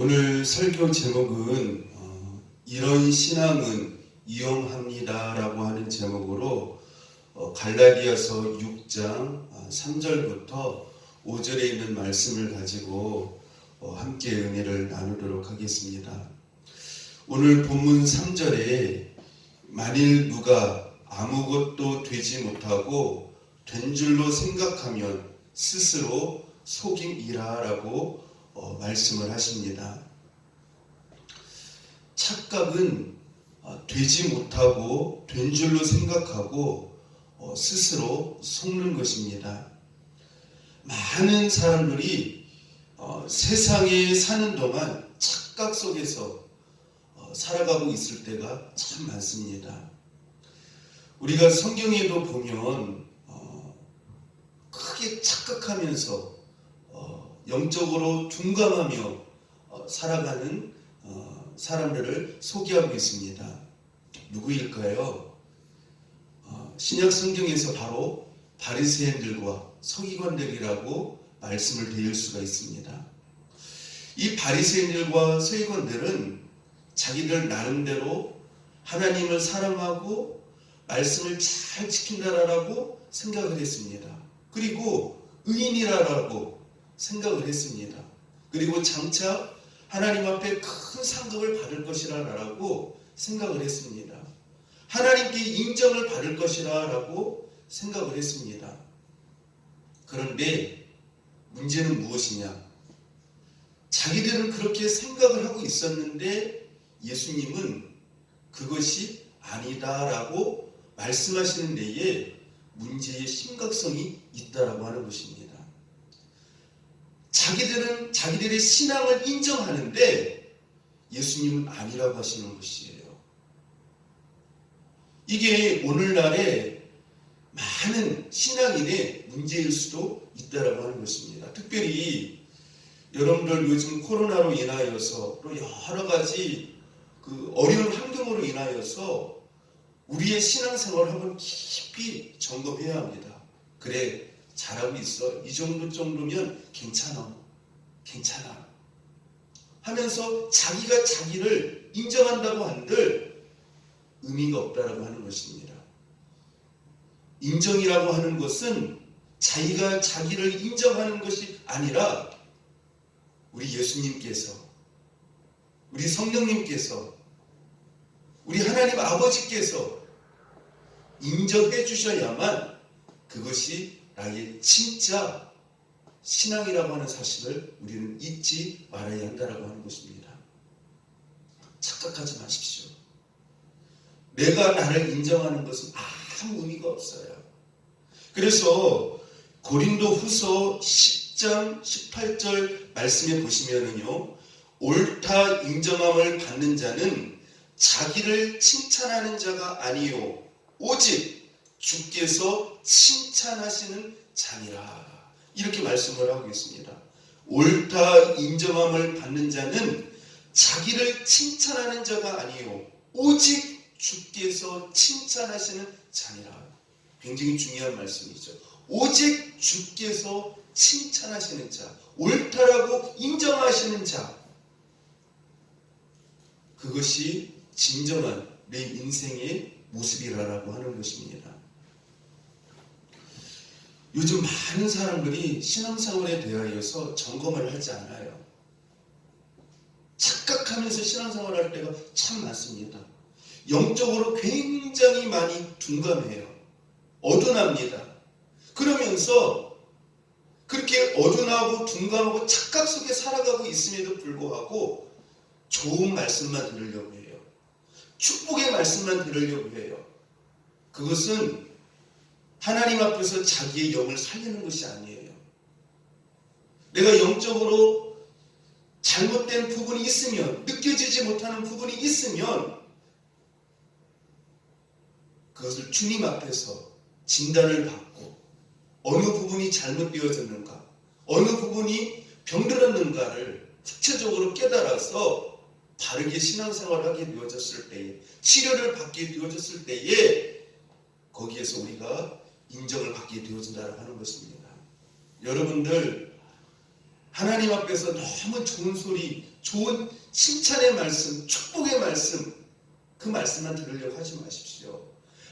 오늘 설교 제목은 이런 신앙은 이용합니다라고 하는 제목으로 갈라디아서 6장 3절부터 5절에 있는 말씀을 가지고 함께 은혜를 나누도록 하겠습니다. 오늘 본문 3절에 만일 누가 아무것도 되지 못하고 된 줄로 생각하면 스스로 속임이라라고 말씀을 하십니다. 착각은 되지 못하고 된 줄로 생각하고 스스로 속는 것입니다. 많은 사람들이 세상에 사는 동안 착각 속에서 살아가고 있을 때가 참 많습니다. 우리가 성경에도 보면 크게 착각하면서 영적으로 둔감하며 살아가는 사람들을 소개하고 있습니다. 누구일까요? 신약 성경에서 바로 바리새인들과 서기관들이라고 말씀을 드릴 수가 있습니다. 이 바리새인들과 서기관들은 자기들 나름대로 하나님을 사랑하고 말씀을 잘 지킨다라고 생각을 했습니다. 그리고 의인이라고 생각을 했습니다. 그리고 장차 하나님 앞에 큰 상급을 받을 것이라고 생각을 했습니다. 하나님께 인정을 받을 것이라고 생각을 했습니다. 그런데 문제는 무엇이냐? 자기들은 그렇게 생각을 하고 있었는데 예수님은 그것이 아니다라고 말씀하시는 데에 문제의 심각성이 있다라고 하는 것입니다. 자기들은 자기들의 신앙을 인정하는데 예수님은 아니라고 하시는 것이에요. 이게 오늘날의 많은 신앙인의 문제일 수도 있다라고 하는 것입니다. 특별히 여러분들 요즘 코로나로 인하여서 또 여러 가지 어려운 환경으로 인하여서 우리의 신앙생활을 한번 깊이 점검해야 합니다. 그래, 잘하고 있어. 이 정도면 괜찮아 하면서 자기가 자기를 인정한다고 한들 의미가 없다라고 하는 것입니다. 인정이라고 하는 것은 자기가 자기를 인정하는 것이 아니라 우리 예수님께서, 우리 성령님께서, 우리 하나님 아버지께서 인정해 주셔야만 그것이 나의 진짜 신앙이라고 하는 사실을 우리는 잊지 말아야 한다라고 하는 것입니다. 착각하지 마십시오. 내가 나를 인정하는 것은 아무 의미가 없어요. 그래서 고린도 후서 10장 18절 말씀에 보시면은요, 옳다 인정함을 받는 자는 자기를 칭찬하는 자가 아니요 오직 주께서 칭찬하시는 자니라, 이렇게 말씀을 하고 있습니다. 옳다 인정함을 받는 자는 자기를 칭찬하는 자가 아니요 오직 주께서 칭찬하시는 자니라. 굉장히 중요한 말씀이죠. 오직 주께서 칭찬하시는 자, 옳다라고 인정하시는 자, 그것이 진정한 내 인생의 모습이라고 하는 것입니다. 요즘 많은 사람들이 신앙생활에 대하여서 점검을 하지 않아요. 착각하면서 신앙생활을 할 때가 참 많습니다. 영적으로 굉장히 많이 둔감해요. 어둔합니다. 그러면서 그렇게 어둔하고 둔감하고 착각 속에 살아가고 있음에도 불구하고 좋은 말씀만 들으려고 해요. 축복의 말씀만 들으려고 해요. 그것은 하나님 앞에서 자기의 영을 살리는 것이 아니에요. 내가 영적으로 잘못된 부분이 있으면, 느껴지지 못하는 부분이 있으면 그것을 주님 앞에서 진단을 받고 어느 부분이 잘못되어졌는가, 어느 부분이 병들었는가를 구체적으로 깨달아서 바르게 신앙생활을 하게 되어졌을 때에, 치료를 받게 되어졌을 때에 거기에서 우리가 인정을 받게 되어진다고 하는 것입니다. 여러분들 하나님 앞에서 너무 좋은 소리, 좋은 칭찬의 말씀, 축복의 말씀, 그 말씀만 들으려고 하지 마십시오.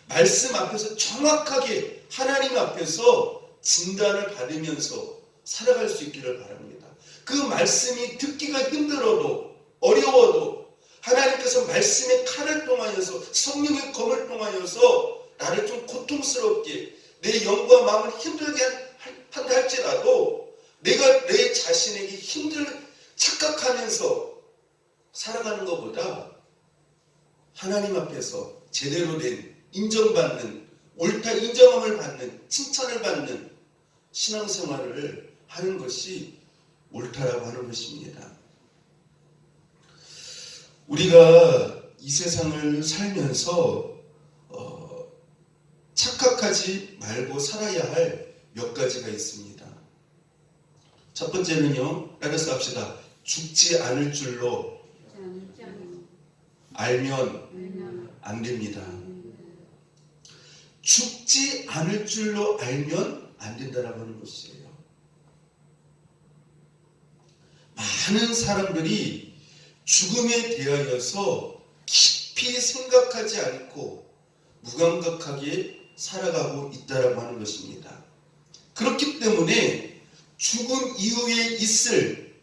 말씀 앞에서 정확하게 하나님 앞에서 진단을 받으면서 살아갈 수 있기를 바랍니다. 그 말씀이 듣기가 힘들어도 어려워도 하나님께서 말씀의 칼을 통하여서 성령의 검을 통하여서 나를 좀 고통스럽게 내 영과 마음을 힘들게 한다 할지라도 내가 내 자신에게 착각하면서 살아가는 것보다 하나님 앞에서 제대로 된 인정받는, 옳다 인정함을 받는, 칭찬을 받는 신앙생활을 하는 것이 옳다라고 하는 것입니다. 우리가 이 세상을 살면서 착각하지 말고 살아야 할 몇 가지가 있습니다. 첫 번째는요, 따라서 합시다. 죽지 않을 줄로 알면 안 됩니다. 죽지 않을 줄로 알면 안 된다라고 하는 것이에요. 많은 사람들이 죽음에 대하여서 깊이 생각하지 않고 무감각하게 살아가고 있다라고 하는 것입니다. 그렇기 때문에 죽음 이후에 있을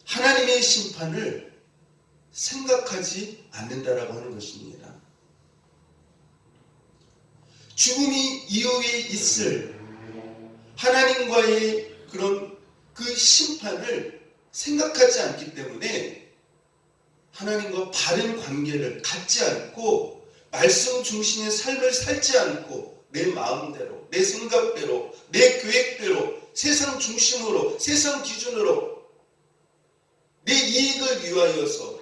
하나님의 심판을 생각하지 않는다라고 하는 것입니다. 죽음 이후에 있을 하나님과의 그런 그 심판을 생각하지 않기 때문에 하나님과 바른 관계를 갖지 않고 말씀 중심의 삶을 살지 않고 내 마음대로, 내 생각대로, 내 계획대로, 세상 중심으로, 세상 기준으로 내 이익을 위하여서,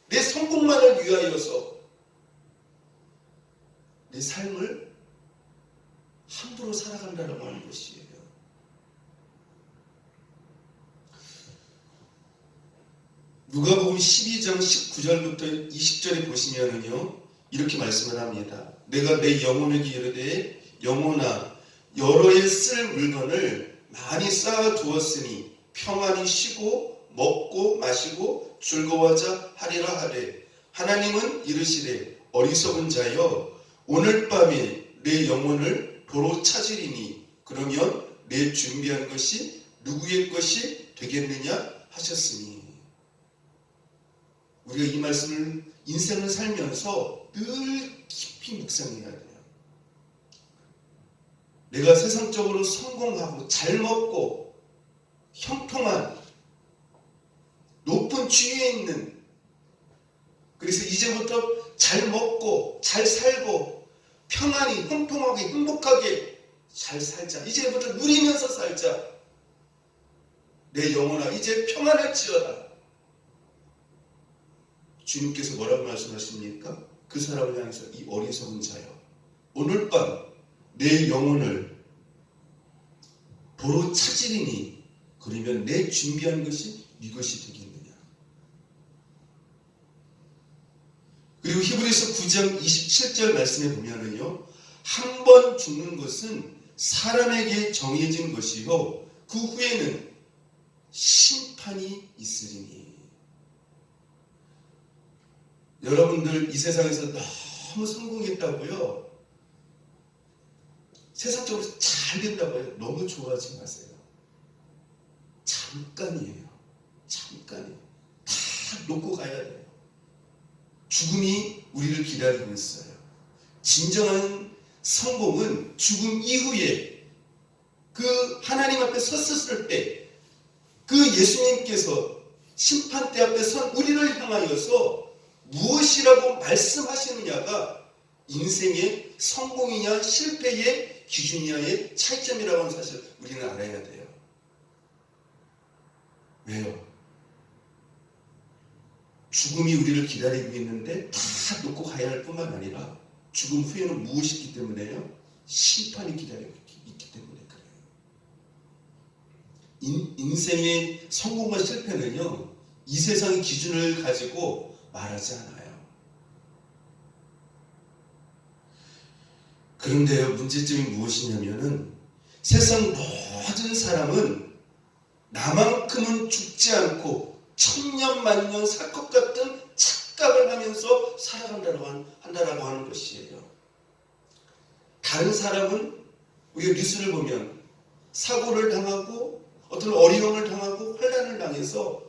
내 성공만을 위하여서 내 삶을 함부로 살아간다고 하는 것이에요. 누가복음 12장 19절부터 20절에 보시면은요, 이렇게 말씀을 합니다. 내가 내 영혼에게 이르되 영혼아 여러 해 쓸 물건을 많이 쌓아 두었으니 평안히 쉬고 먹고 마시고 즐거워하자 하리라 하되 하나님은 이르시되 어리석은 자여 오늘 밤에 내 영혼을 도로 찾으리니 그러면 내 준비한 것이 누구의 것이 되겠느냐 하셨으니, 우리가 이 말씀을 인생을 살면서 늘 깊이 묵상해야 돼요. 내가 세상적으로 성공하고 잘 먹고 형통한 높은 지위에 있는, 그래서 이제부터 잘 먹고 잘 살고 평안히 형통하게 행복하게 잘 살자. 이제부터 누리면서 살자. 내 영혼아 이제 평안할지어다. 주님께서 뭐라고 말씀하십니까? 그 사람을 향해서 이 어리석은 자여 오늘 밤 내 영혼을 도로 찾으리니 그러면 내 준비한 것이 이것이 되겠느냐. 그리고 히브리서 9장 27절 말씀에 보면은요, 한 번 죽는 것은 사람에게 정해진 것이고 그 후에는 심판이 있으리니. 여러분들 이 세상에서 너무 성공했다고요, 세상적으로 잘 된다고요, 너무 좋아하지 마세요. 잠깐이에요. 잠깐이에요. 다 놓고 가야 돼요. 죽음이 우리를 기다리고 있어요. 진정한 성공은 죽음 이후에 그 하나님 앞에 섰을 때 그 예수님께서 심판대 앞에 선 우리를 향하여서 무엇이라고 말씀하시느냐가 인생의 성공이냐 실패의 기준이냐의 차이점이라고 하는 사실 우리는 알아야 돼요. 왜요? 죽음이 우리를 기다리고 있는데 다 놓고 가야 할 뿐만 아니라 죽음 후에는 무엇이 있기 때문에요? 심판이 기다리고 있기 때문에 그래요. 인생의 성공과 실패는요, 이 세상의 기준을 가지고 말하지 않아요. 그런데요, 문제점이 무엇이냐면은 세상 모든 사람은 나만큼은 죽지 않고 천년만년 살 것 같은 착각을 하면서 한다라고 하는 것이에요. 다른 사람은 우리가 뉴스를 보면 사고를 당하고 어떤 어려움을 당하고 환난을 당해서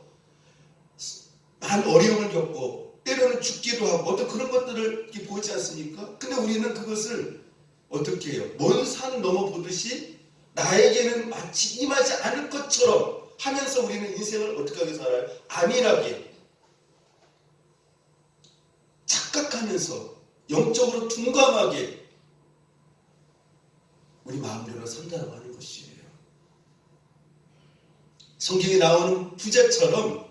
많은 어려움을 겪고 때로는 죽기도 하고 어떤 그런 것들을 이렇게 보지 않습니까? 근데 우리는 그것을 어떻게 해요? 먼 산 넘어 보듯이 나에게는 마치 임하지 않을 것처럼 하면서 우리는 인생을 어떻게 하게 살아요? 안일하게 착각하면서 영적으로 둔감하게 우리 마음대로 산다고 하는 것이에요. 성경에 나오는 부자처럼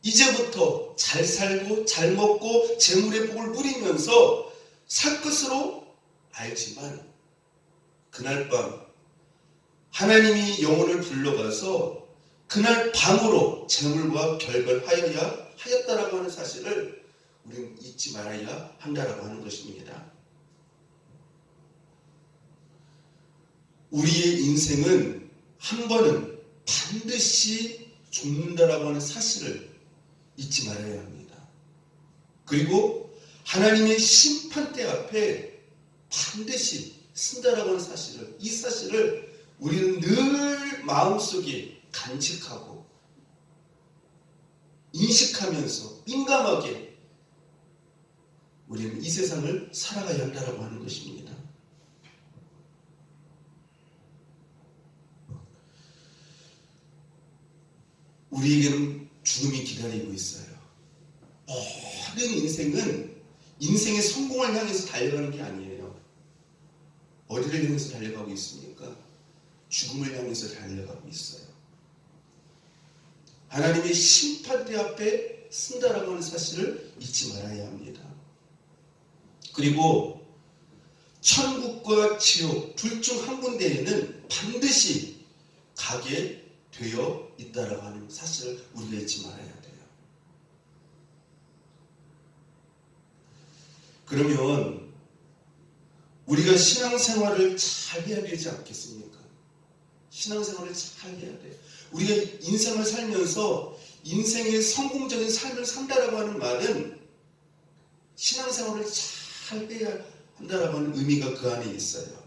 이제부터 잘 살고 잘 먹고 재물의 복을 누리면서 살 것으로 알지만 그날 밤 하나님이 영혼을 불러가서 그날 밤으로 재물과 결별하였다라고 하는 사실을 우리는 잊지 말아야 한다라고 하는 것입니다. 우리의 인생은 한 번은 반드시 죽는다라고 하는 사실을 잊지 말아야 합니다. 그리고 하나님의 심판대 앞에 반드시 쓴다라고 하는 사실을, 이 사실을 우리는 늘 마음속에 간직하고 인식하면서 민감하게 우리는 이 세상을 살아가야 한다라고 하는 것입니다. 우리에게는 죽음이 기다리고 있어요. 모든 인생은 인생의 성공을 향해서 달려가는 게 아니에요. 어디를 향해서 달려가고 있습니까? 죽음을 향해서 달려가고 있어요. 하나님의 심판대 앞에 쓴다라고 하는 사실을 잊지 말아야 합니다. 그리고 천국과 지옥 둘 중 한 군데에는 반드시 가게 되어 있다라고 하는 사실을 우리가 잊지 말아야 돼요. 그러면 우리가 신앙생활을 잘 해야 되지 않겠습니까? 신앙생활을 잘 해야 돼요. 우리가 인생을 살면서 인생의 성공적인 삶을 산다라고 하는 말은 신앙생활을 잘 해야 한다라고 하는 의미가 그 안에 있어요.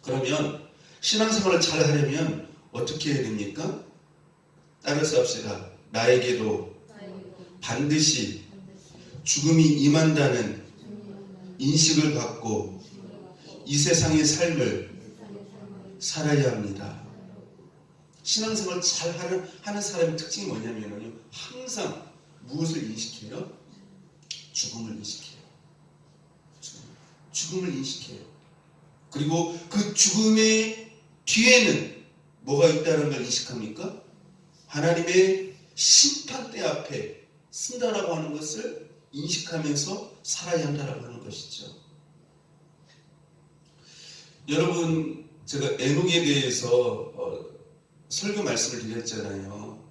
그러면 신앙생활을 잘 하려면 어떻게 해야 됩니까? 따라서 합시다. 나에게도 반드시 죽음이 임한다는 인식을 갖고 이 세상의 삶을 살아야 합니다. 신앙생활을 잘 하는 사람의 특징이 뭐냐면요, 항상 무엇을 인식해요? 죽음을 인식해요. 죽음을 인식해요. 그리고 그 죽음의 뒤에는 뭐가 있다는 걸 인식합니까? 하나님의 심판대 앞에 쓴다라고 하는 것을 인식하면서 살아야 한다라고 하는 것이죠. 여러분, 제가 에녹에 대해서 설교 말씀을 드렸잖아요.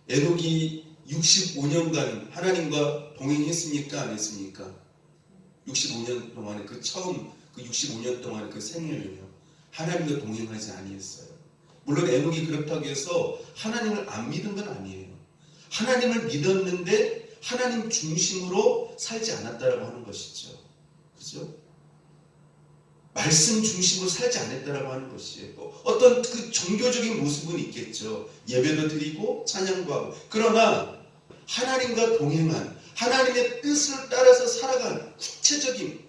에녹이 65년간 하나님과 동행했습니까? 안 했습니까? 65년 동안에 그 65년 동안의 그 생애를요, 하나님과 동행하지 아니했어요. 물론 에녹이 그렇다고 해서 하나님을 안 믿은 건 아니에요. 하나님을 믿었는데 하나님 중심으로 살지 않았다라고 하는 것이죠. 그죠? 말씀 중심으로 살지 않았다라고 하는 것이에요. 어떤 그 종교적인 모습은 있겠죠. 예배도 드리고 찬양도 하고. 그러나 하나님과 동행한, 하나님의 뜻을 따라서 살아간 구체적인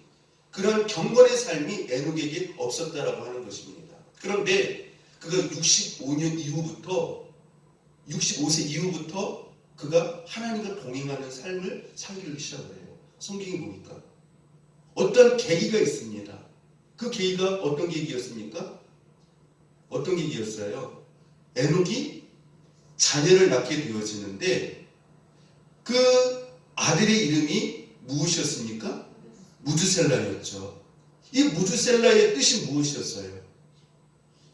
그런 경건의 삶이 에녹에게 없었다라고 하는 것입니다. 그런데 그가 65년 이후부터 65세 이후부터 그가 하나님과 동행하는 삶을 살기 시작을 해요. 성경이 보니까 어떤 계기가 있습니다. 그 계기가 어떤 계기였습니까? 어떤 계기였어요? 에녹이 자녀를 낳게 되어지는데 그 아들의 이름이 무엇이었습니까? 무드셀라였죠. 이 무드셀라의 뜻이 무엇이었어요?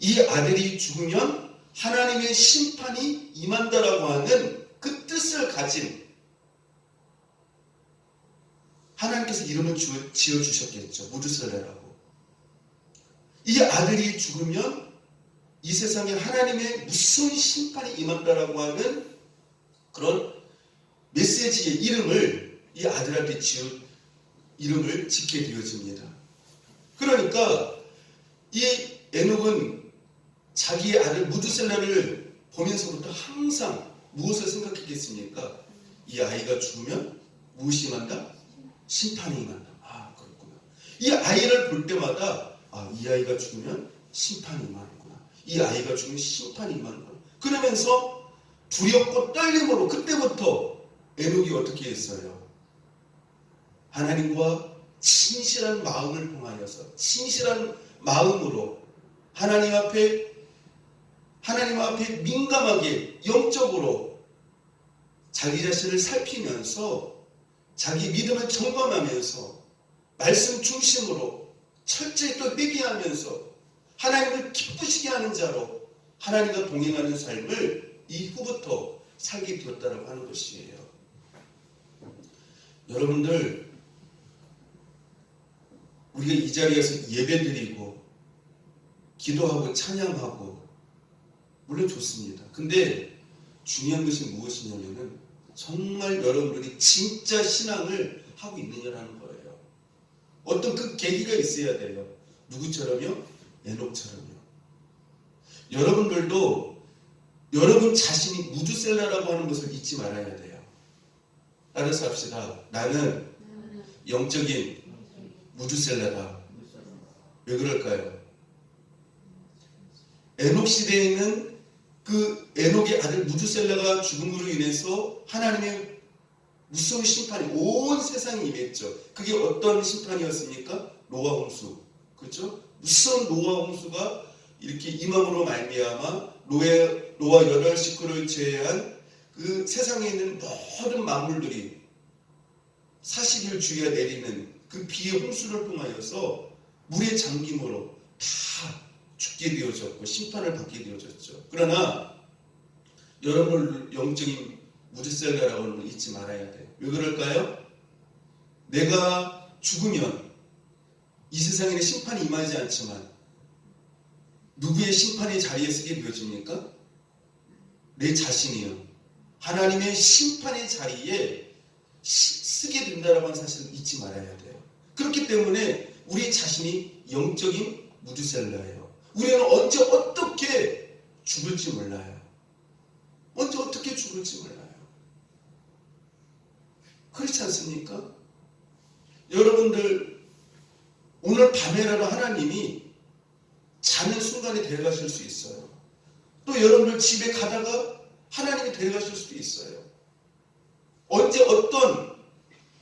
이 아들이 죽으면 하나님의 심판이 임한다라고 하는 그 뜻을 가진 하나님께서 이름을 지어주셨겠죠. 무드셀라라고. 이 아들이 죽으면 이 세상에 하나님의 무서운 심판이 임한다라고 하는 그런 메시지의 이름을 이 아들한테 지은 이름을 짓게 되어집니다. 그러니까 이 에녹은 자기의 아들 무두셀라를 보면서부터 항상 무엇을 생각했겠습니까? 이 아이가 죽으면 무엇이 임한다? 심판이 임한다. 아, 그렇구나. 이 아이를 볼 때마다 이 아이가 죽으면 심판이 임하는구나. 이 아이가 죽으면 심판이 임하는구나. 그러면서 두렵고 떨림으로 그때부터 에녹이 어떻게 했어요? 하나님과 진실한 마음을 통하여서 진실한 마음으로 하나님 앞에 민감하게 영적으로 자기 자신을 살피면서 자기 믿음을 점검하면서 말씀 중심으로 철저히 또 회개하면서 하나님을 기쁘시게 하는 자로 하나님과 동행하는 삶을 이후부터 살게 되었다고 하는 것이에요. 여러분들, 우리가 이 자리에서 예배드리고 기도하고 찬양하고 물론 좋습니다. 근데 중요한 것이 무엇이냐면은 정말 여러분들이 진짜 신앙을 하고 있느냐라는 거예요. 어떤 그 계기가 있어야 돼요. 누구처럼요? 에녹처럼요. 여러분들도 여러분 자신이 무두셀라라고 하는 것을 잊지 말아야 돼요. 따라서 합시다. 나는 영적인 무두셀라다. 왜 그럴까요? 에녹 시대에는 그 에녹의 아들 무두셀라가 죽음으로 인해서 하나님의 무서운 심판이 온 세상에 임했죠. 그게 어떤 심판이었습니까? 노아 홍수. 그렇죠? 무서운 노아 홍수가 이렇게 임함으로 말미암아 노아 여덟 식구를 제외한 그 세상에 있는 모든 만물들이 40일 주기가 내리는 그 비의 홍수를 통하여서 물에 잠김으로 다 죽게 되어졌고 심판을 받게 되어졌죠. 그러나 여러분 영적인 무두셀라라고 하는 걸 잊지 말아야 돼요. 왜 그럴까요? 내가 죽으면 이 세상에는 심판이 임하지 않지만 누구의 심판의 자리에 서게 되어집니까? 내 자신이요. 하나님의 심판의 자리에 쓰게 된다라고 하는 사실을 잊지 말아야 돼요. 그렇기 때문에 우리 자신이 영적인 무두셀라예요. 우리는 언제 어떻게 죽을지 몰라요. 언제 어떻게 죽을지 몰라요. 그렇지 않습니까? 여러분들 오늘 밤에라도 하나님이 자는 순간에 데려가실 수 있어요. 또 여러분들 집에 가다가 하나님이 데려가실 수도 있어요. 언제 어떤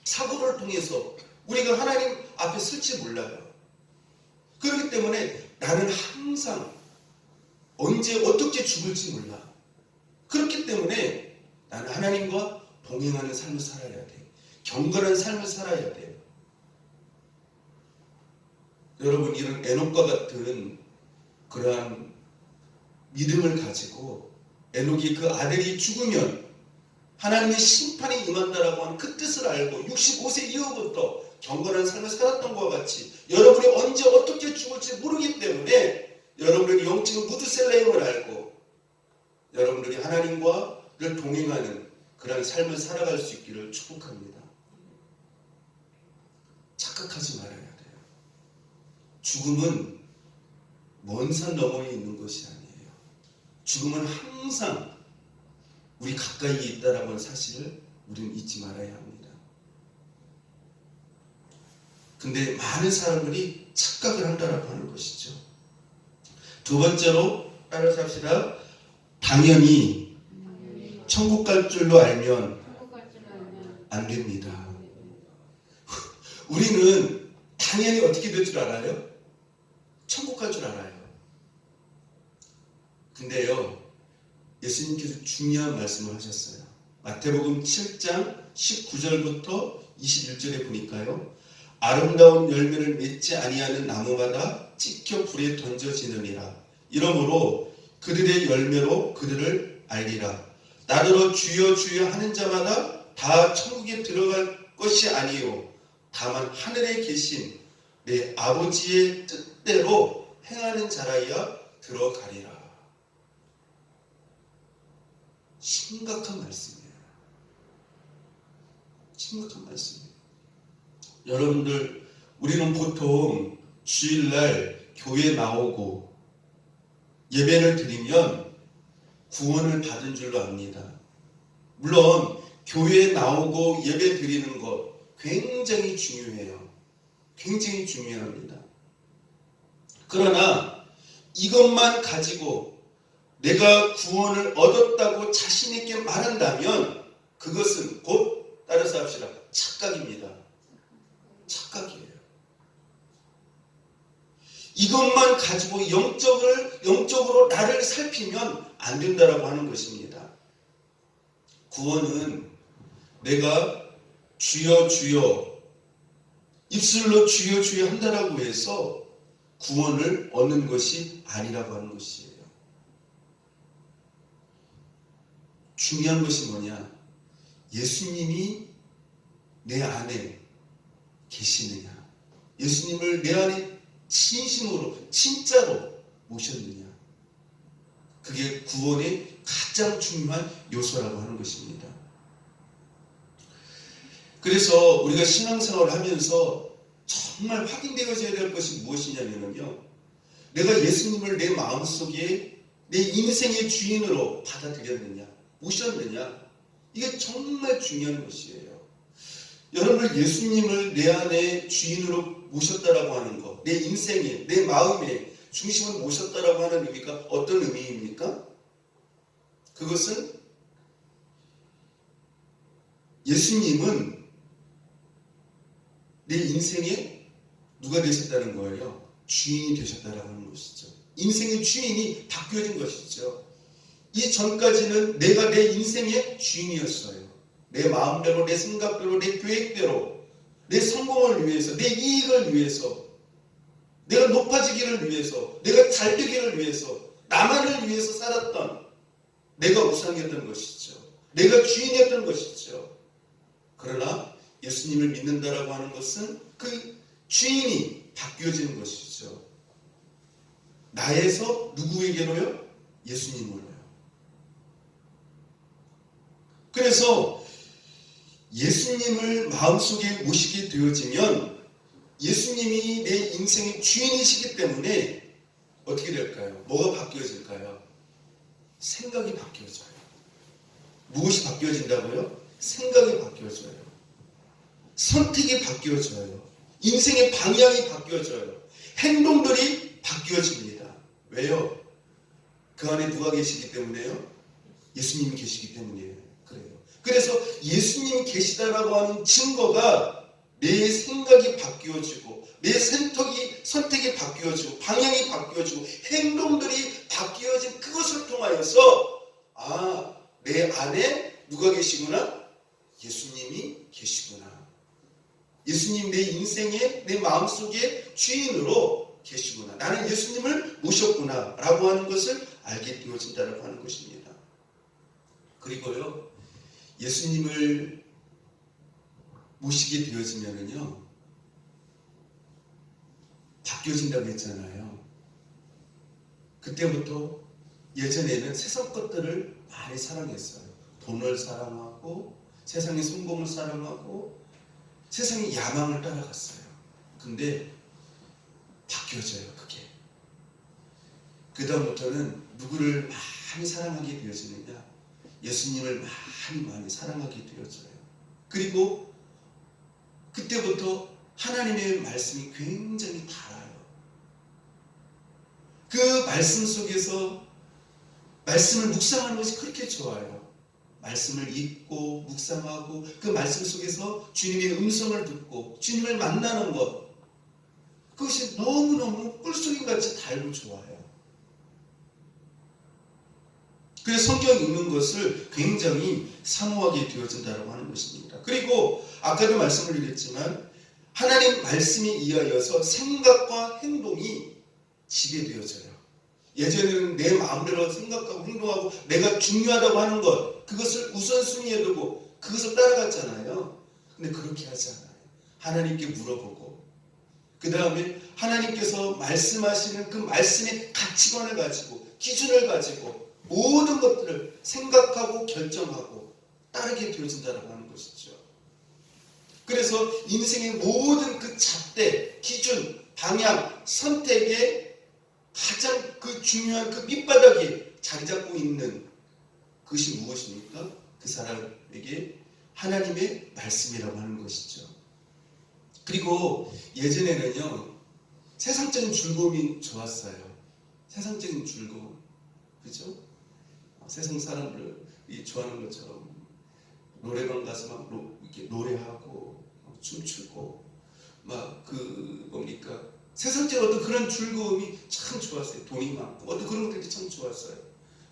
사고를 통해서 우리가 하나님 앞에 설지 몰라요. 그렇기 때문에 나는 항상 언제 어떻게 죽을지 몰라. 그렇기 때문에 나는 하나님과 동행하는 삶을 살아야 돼. 경건한 삶을 살아야 돼요. 여러분, 이런 에녹과 같은 그러한 믿음을 가지고 에녹이 그 아들이 죽으면 하나님의 심판이 임한다라고 하는 그 뜻을 알고 65세 이후부터 경건한 삶을 살았던 것과 같이 여러분이 언제 어떻게 죽을지 모르기 때문에 여러분들이 영적인 무두셀라임을 알고 여러분들이 하나님과 늘 동행하는 그런 삶을 살아갈 수 있기를 축복합니다. 착각하지 말아야 돼요. 죽음은 먼 산 너머에 있는 것이 아니에요. 죽음은 항상 우리 가까이에 있다라고 하는 사실을 우리는 잊지 말아야 합니다. 근데 많은 사람들이 착각을 한다라고 하는 것이죠. 두 번째로 따라서 합시다. 당연히 천국 갈 줄로 알면 안 됩니다. 우리는 당연히 어떻게 될 줄 알아요? 천국 갈 줄 알아요. 근데요, 예수님께서 중요한 말씀을 하셨어요. 마태복음 7장 19절부터 21절에 보니까요. 아름다운 열매를 맺지 아니하는 나무마다 찍혀 불에 던져지느니라. 이러므로 그들의 열매로 그들을 알리라. 나더러 주여 주여 하는 자마다 다 천국에 들어갈 것이 아니요 다만 하늘에 계신 내 아버지의 뜻대로 행하는 자라야 들어가리라. 심각한 말씀이에요. 심각한 말씀이에요. 여러분들, 우리는 보통 주일날 교회 나오고 예배를 드리면 구원을 받은 줄로 압니다. 물론 교회에 나오고 예배 드리는 것 굉장히 중요해요. 굉장히 중요합니다. 그러나 이것만 가지고 내가 구원을 얻었다고 자신 있게 말한다면 그것은 곧, 따라서 합시다, 착각입니다. 착각이에요. 이것만 가지고 영적으로 나를 살피면 안 된다라고 하는 것입니다. 구원은 내가 주여 주여 입술로 주여 주여 한다라고 해서 구원을 얻는 것이 아니라고 하는 것이에요. 중요한 것이 뭐냐? 예수님이 내 안에 계시느냐? 예수님을 내 안에 진심으로 진짜로 모셨느냐? 그게 구원의 가장 중요한 요소라고 하는 것입니다. 그래서 우리가 신앙생활을 하면서 정말 확인되어져야 될 것이 무엇이냐면요, 내가 예수님을 내 마음속에 내 인생의 주인으로 받아들였느냐, 모셨느냐, 이게 정말 중요한 것이에요. 여러분, 예수님을 내 안에 주인으로 모셨다라고 하는 것, 내 인생에, 내 마음에 중심을 모셨다라고 하는 의미가 어떤 의미입니까? 그것은 예수님은 내 인생에 누가 되셨다는 거예요? 주인이 되셨다라고 하는 것이죠. 인생의 주인이 바뀌어진 것이죠. 이 전까지는 내가 내 인생의 주인이었어요. 내 마음대로, 내 생각대로, 내 계획대로, 내 성공을 위해서, 내 이익을 위해서, 내가 높아지기를 위해서, 내가 잘 되기를 위해서, 나만을 위해서 살았던 내가 우상이었던 것이죠. 내가 주인이었던 것이죠. 그러나 예수님을 믿는다라고 하는 것은 그 주인이 바뀌어지는 것이죠. 나에서 누구에게로요? 예수님으로요. 그래서 예수님을 마음속에 모시게 되어지면 예수님이 내 인생의 주인이시기 때문에 어떻게 될까요? 뭐가 바뀌어질까요? 생각이 바뀌어져요. 무엇이 바뀌어진다고요? 생각이 바뀌어져요. 선택이 바뀌어져요. 인생의 방향이 바뀌어져요. 행동들이 바뀌어집니다. 왜요? 그 안에 누가 계시기 때문에요? 예수님이 계시기 때문이에요. 그래요. 그래서 예수님이 계시다라고 하는 증거가 내 생각이 바뀌어지고, 내 선택이 바뀌어지고, 방향이 바뀌어지고, 행동들이 바뀌어진 그것을 통하여서 내 안에 누가 계시구나? 예수님이 계시구나. 예수님 내 인생에, 내 마음속에 주인으로 계시구나. 나는 예수님을 모셨구나 라고 하는 것을 알게 되어진다고 하는 것입니다. 그리고요, 예수님을 모시게 되어지면은요, 바뀌어진다고 했잖아요. 그때부터 예전에는 세상 것들을 많이 사랑했어요. 돈을 사랑하고, 세상의 성공을 사랑하고, 세상의 야망을 따라갔어요. 근데 바뀌어져요, 그게. 그 다음부터는 누구를 많이 사랑하게 되어지느냐? 예수님을 많이 사랑하게 되어져요. 그리고 그때부터 하나님의 말씀이 굉장히 달아요. 그 말씀 속에서 말씀을 묵상하는 것이 그렇게 좋아요. 말씀을 읽고 묵상하고 그 말씀 속에서 주님의 음성을 듣고 주님을 만나는 것, 그것이 너무너무 꿀송이같이 달고 좋아요. 그래서 성경 읽는 것을 굉장히 사모하게 되어진다고 하는 것입니다. 그리고 아까도 말씀을 드렸지만 하나님 말씀에 의하여서 생각과 행동이 지배되어져요. 예전에는 내 마음대로 생각하고 행동하고 내가 중요하다고 하는 것, 그것을 우선순위에 두고 그것을 따라갔잖아요. 근데 그렇게 하지 않아요. 하나님께 물어보고, 그 다음에 하나님께서 말씀하시는 그 말씀의 가치관을 가지고, 기준을 가지고 모든 것들을 생각하고 결정하고 따르게 되어진다라고 하는 것이죠. 그래서 인생의 모든 그 잣대, 기준, 방향, 선택에 가장 그 중요한 그 밑바닥에 자리 잡고 있는 그것이 무엇입니까? 그 사람에게 하나님의 말씀이라고 하는 것이죠. 그리고 예전에는요, 세상적인 즐거움이 좋았어요. 세상적인 즐거움. 그죠? 세상 사람들이 좋아하는 것처럼 노래방 가서 막 이렇게 노래하고 춤추고 막 뭡니까? 세상적인 어떤 그런 즐거움이 참 좋았어요. 돈이 많고 어떤 그런 것들이 참 좋았어요.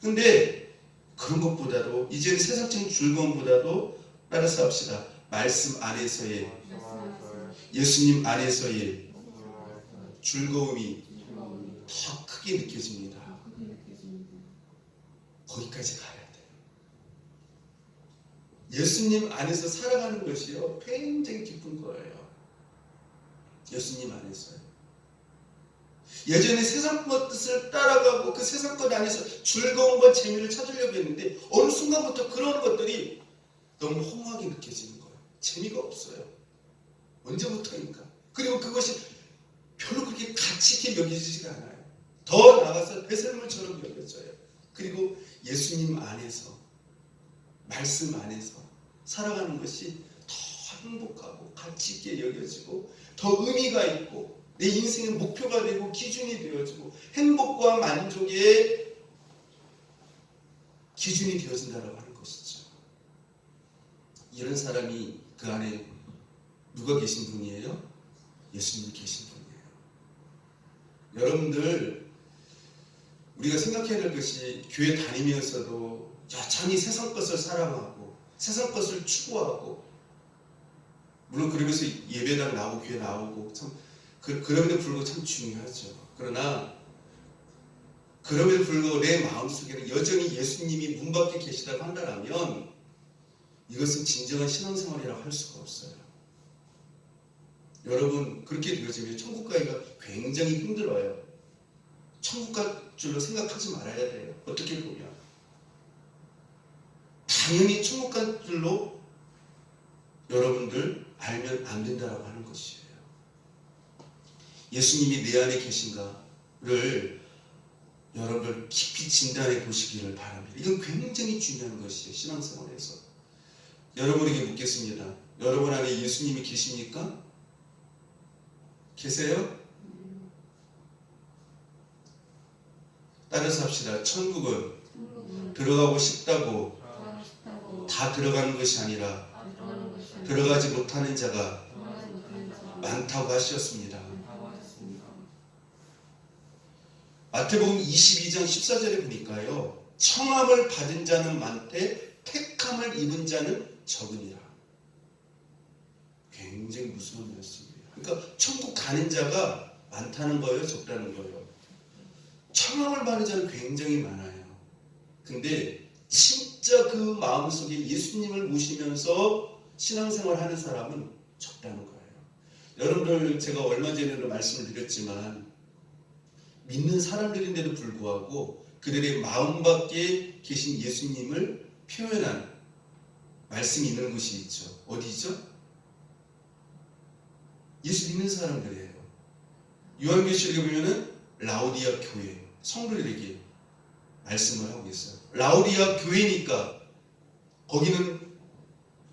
근데 그런 것보다도 이제는 세상적인 즐거움보다도 따라서 합시다. 말씀 안에서의 예수님 안에서의 즐거움이 더 크게 느껴집니다. 거기까지 가야 돼요. 예수님 안에서 살아가는 것이요 굉장히 기쁜 거예요. 예수님 안에서요. 예전에 세상 것 뜻을 따라가고 그 세상 것 안에서 즐거움과 재미를 찾으려고 했는데 어느 순간부터 그런 것들이 너무 허무하게 느껴지는 거예요. 재미가 없어요. 언제부터인가. 그리고 그것이 별로 그렇게 가치 있게 여겨지지가 않아요. 더 나아가서 배설물처럼 여겨져요. 그리고 예수님 안에서 말씀 안에서 살아가는 것이 더 행복하고 가치 있게 여겨지고 더 의미가 있고 내 인생의 목표가 되고 기준이 되어지고 행복과 만족의 기준이 되어진다고 하는 것이죠. 이런 사람이 그 안에 누가 계신 분이에요? 예수님이 계신 분이에요. 여러분들 우리가 생각해야 될 것이 교회 다니면서도 여전히 세상 것을 사랑하고 세상 것을 추구하고 물론 그러면서 예배당 나오고 교회 나오고 참 그럼에도 불구하고 참 중요하죠. 그러나 그럼에도 불구하고 내 마음속에는 여전히 예수님이 문 밖에 계시다고 한다면 이것은 진정한 신앙생활이라고 할 수가 없어요. 여러분 그렇게 되어지면 천국 가기가 굉장히 힘들어요. 천국 갈 줄로 생각하지 말아야 돼요. 어떻게 보면 당연히 천국 갈 줄로 여러분들 알면 안 된다라고 하는 것이에요. 예수님이 내 안에 계신가를 여러분들 깊이 진단해 보시기를 바랍니다. 이건 굉장히 중요한 것이에요. 신앙생활에서. 여러분에게 묻겠습니다. 여러분 안에 예수님이 계십니까? 계세요? 따라서 합시다. 천국은 들어가고 싶다고 다 들어가는 것이 아니라 들어가지 못하는 자가 많다고 하셨습니다. 마태복음 22장 14절에 보니까요. 청함을 받은 자는 많되 택함을 입은 자는 적으니라. 굉장히 무서운 말씀이에요. 그러니까 천국 가는 자가 많다는 거예요? 적다는 거예요? 청함을 받는 자는 굉장히 많아요. 근데 진짜 그 마음속에 예수님을 모시면서 신앙생활 하는 사람은 적다는 거예요. 여러분들 제가 얼마 전에도 말씀을 드렸지만 믿는 사람들인데도 불구하고 그들의 마음 밖에 계신 예수님을 표현한 말씀이 있는 곳이 있죠. 어디죠? 예수 믿는 사람들이에요. 요한계시록에 보면은 라오디아 교회 성도들에게 말씀을 하고 있어요. 라오디아 교회니까 거기는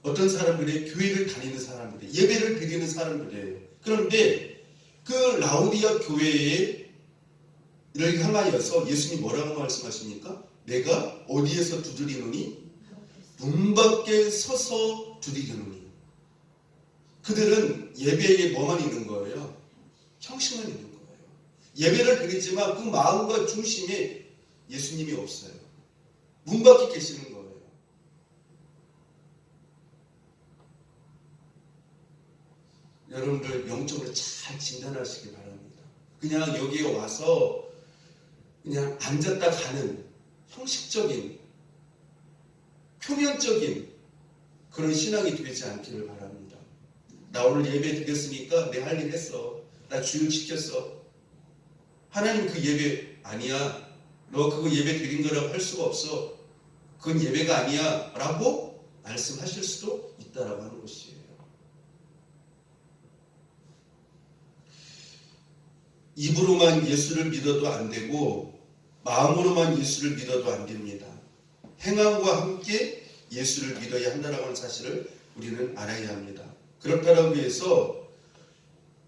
어떤 사람들이 교회를 다니는 사람들이 예배를 드리는 사람들이에요. 그런데 그 라오디아 교회에 이를 향하여서 예수님이 뭐라고 말씀하십니까? 내가 어디에서 두드리노니? 문 밖에 서서 두드리노니. 그들은 예배에 뭐만 있는 거예요? 형식만 있는 거예요. 예배를 드리지만 그 마음과 중심에 예수님이 없어요. 문 밖에 계시는 거예요. 여러분들 영적으로 잘 진단하시기 바랍니다. 그냥 여기에 와서 그냥 앉았다 가는 형식적인 표면적인 그런 신앙이 되지 않기를 바랍니다. 나 오늘 예배 드렸으니까 내 할 일 했어. 나 주일 지켰어. 하나님 그 예배 아니야. 너 그거 예배 드린 거라고 할 수가 없어. 그건 예배가 아니야 라고 말씀하실 수도 있다라고 하는 것이에요. 입으로만 예수를 믿어도 안 되고 마음으로만 예수를 믿어도 안 됩니다. 행함과 함께 예수를 믿어야 한다는 하는 사실을 우리는 알아야 합니다. 그렇다고 해서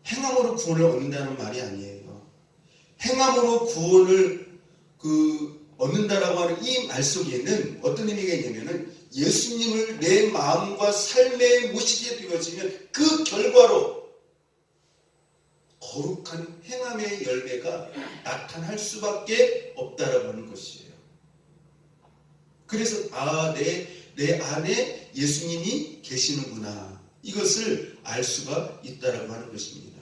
행함으로 구원을 얻는다는 말이 아니에요. 행함으로 구원을 얻는다라고 하는 이 말 속에는 어떤 의미가 있냐면은 예수님을 내 마음과 삶에 모시게 되어지면 그 결과로 거룩한 행함의 열매가 나타날 수밖에 없다라고 하는 것이에요. 그래서 내 안에 예수님이 계시는구나, 이것을 알 수가 있다라고 하는 것입니다.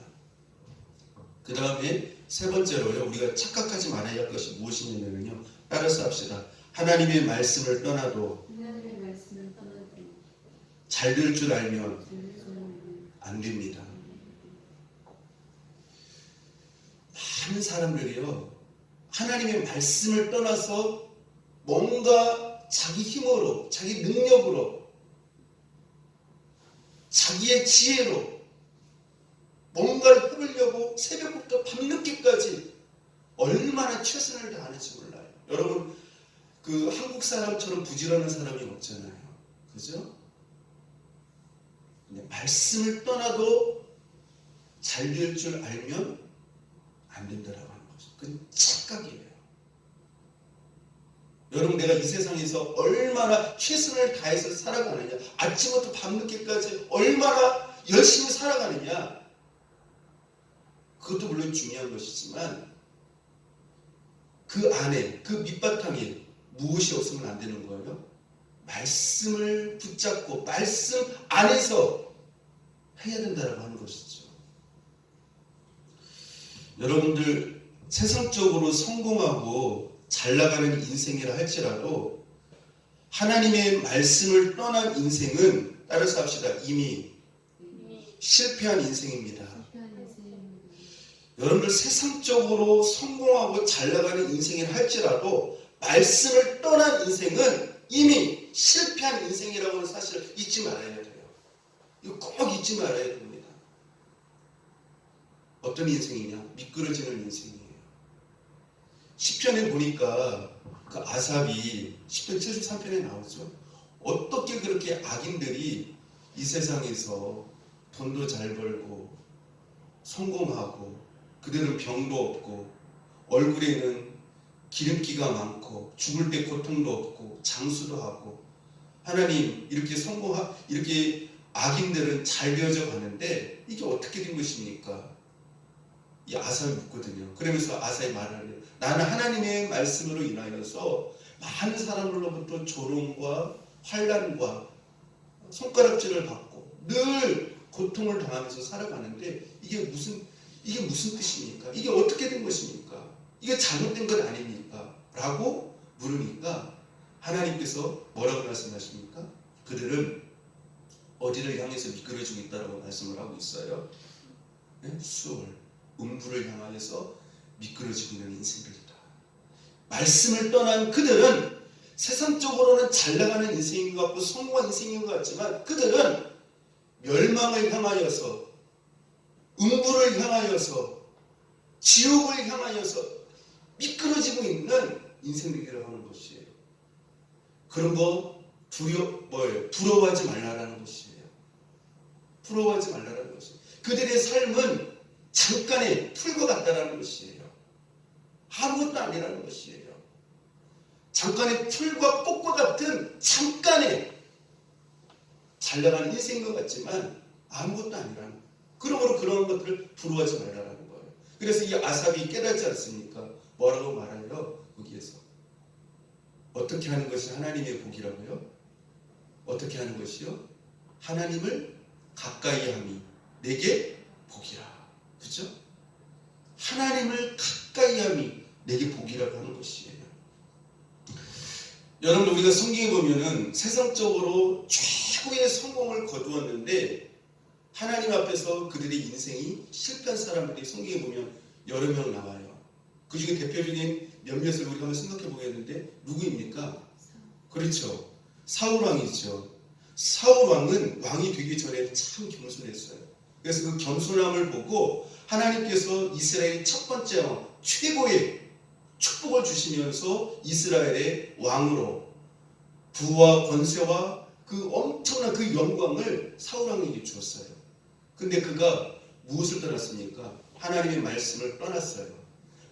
그 다음에 세 번째로요, 우리가 착각하지 말아야 할 것이 무엇이냐면요, 따라서 합시다. 하나님의 말씀을 떠나도 잘 될 줄 알면 안 됩니다. 많은 사람들이요, 하나님의 말씀을 떠나서 뭔가 자기 힘으로, 자기 능력으로, 자기의 지혜로 뭔가를 해보려고 새벽부터 밤늦게까지 얼마나 최선을 다하는지 몰라요. 여러분, 한국 사람처럼 부지런한 사람이 없잖아요. 그죠? 근데 말씀을 떠나도 잘 될 줄 알면 안 된다라고 하는 거죠. 그건 착각이에요. 여러분, 내가 이 세상에서 얼마나 최선을 다해서 살아가느냐, 아침부터 밤늦게까지 얼마나 열심히 살아가느냐, 그것도 물론 중요한 것이지만 그 안에, 그 밑바탕에 무엇이 없으면 안 되는 거예요? 말씀을 붙잡고 말씀 안에서 해야 된다고 하는 것이죠. 여러분들, 세상적으로 성공하고 잘 나가는 인생이라 할지라도 하나님의 말씀을 떠난 인생은, 따라서 합시다, 이미 실패한 인생입니다. 여러분들, 세상적으로 성공하고 잘 나가는 인생이라 할지라도 말씀을 떠난 인생은 이미 실패한 인생이라고 하는 사실을 잊지 말아야 돼요. 이거 꼭 잊지 말아야 됩니다. 어떤 인생이냐? 미끄러지는 인생이에요. 시편에 보니까 그 아삽이 시편 73편에 나오죠. 어떻게 그렇게 악인들이 이 세상에서 돈도 잘 벌고 성공하고, 그들은 병도 없고 얼굴에는 기름기가 많고 죽을 때 고통도 없고 장수도 하고, 하나님, 이렇게 악인들은 잘 되어져 가는데 이게 어떻게 된 것입니까? 이 아삽이 묻거든요. 그러면서 아삽이 말을 해요. 나는 하나님의 말씀으로 인하여서 많은 사람들로부터 조롱과 환난과 손가락질을 받고 늘 고통을 당하면서 살아가는데 이게 무슨 뜻입니까? 이게 어떻게 된 것입니까? 이게 잘못된 것 아닙니까? 라고 물으니까 하나님께서 뭐라고 말씀하십니까? 그들은 어디를 향해서 미끄러지고 있다고 말씀을 하고 있어요. 네? 수월, 음부를 향하여서 미끄러지고 있는 인생들이다. 말씀을 떠난 그들은 세상적으로는 잘 나가는 인생인 것 같고 성공한 인생인 것 같지만, 그들은 멸망을 향하여서, 음부를 향하여서, 지옥을 향하여서 미끄러지고 있는 인생들이라고 하는 것이에요. 그런 거 부러워하지 말라라는 것이에요. 부러워하지 말라라는 것이에요. 그들의 삶은 잠깐의 풀과 같다라는 것이에요. 아무것도 아니라는 것이에요. 잠깐의 풀과 꽃과 같은 잠깐의 잘 나가는 인생인 것 같지만 아무것도 아니라는 거예요. 그러므로 그런 것들을 부러워하지 말라라는 거예요. 그래서 이 아삽이 깨닫지 않습니까? 뭐라고 말하요? 거기에서 어떻게 하는 것이 하나님의 복이라고요? 어떻게 하는 것이요? 하나님을 가까이 함이 내게 복이라. 그죠? 하나님을 가까이 함이 내게 복이라고 하는 것이에요. 여러분, 우리가 성경에 보면은 세상적으로 최고의 성공을 거두었는데 하나님 앞에서 그들의 인생이 실패한 사람들이 성경에 보면 여러 명 나와요. 그 중에 대표적인 몇몇을 우리가 한번 생각해 보겠는데 누구입니까? 그렇죠. 사울 왕이죠. 사울 왕은 왕이 되기 전에 참 겸손했어요. 그래서 그 겸손함을 보고 하나님께서 이스라엘의 첫 번째 왕, 최고의 축복을 주시면서 이스라엘의 왕으로 부와 권세와 그 엄청난 그 영광을 사울 왕에게 주었어요. 근데 그가 무엇을 떠났습니까? 하나님의 말씀을 떠났어요.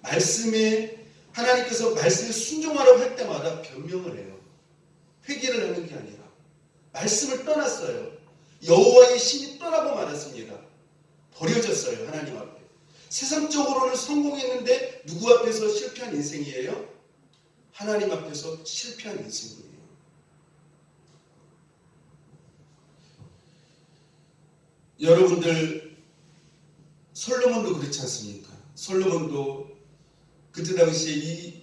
말씀에 하나님께서 말씀에 순종하라고 할 때마다 변명을 해요. 회개를 하는 게 아니라 말씀을 떠났어요. 여호와의 신이 떠나고 말았습니다. 버려졌어요. 하나님 앞에. 세상적으로는 성공했는데 누구 앞에서 실패한 인생이에요? 하나님 앞에서 실패한 인생이에요. 여러분들 솔로몬도 그렇지 않습니까? 솔로몬도 그때 당시에 이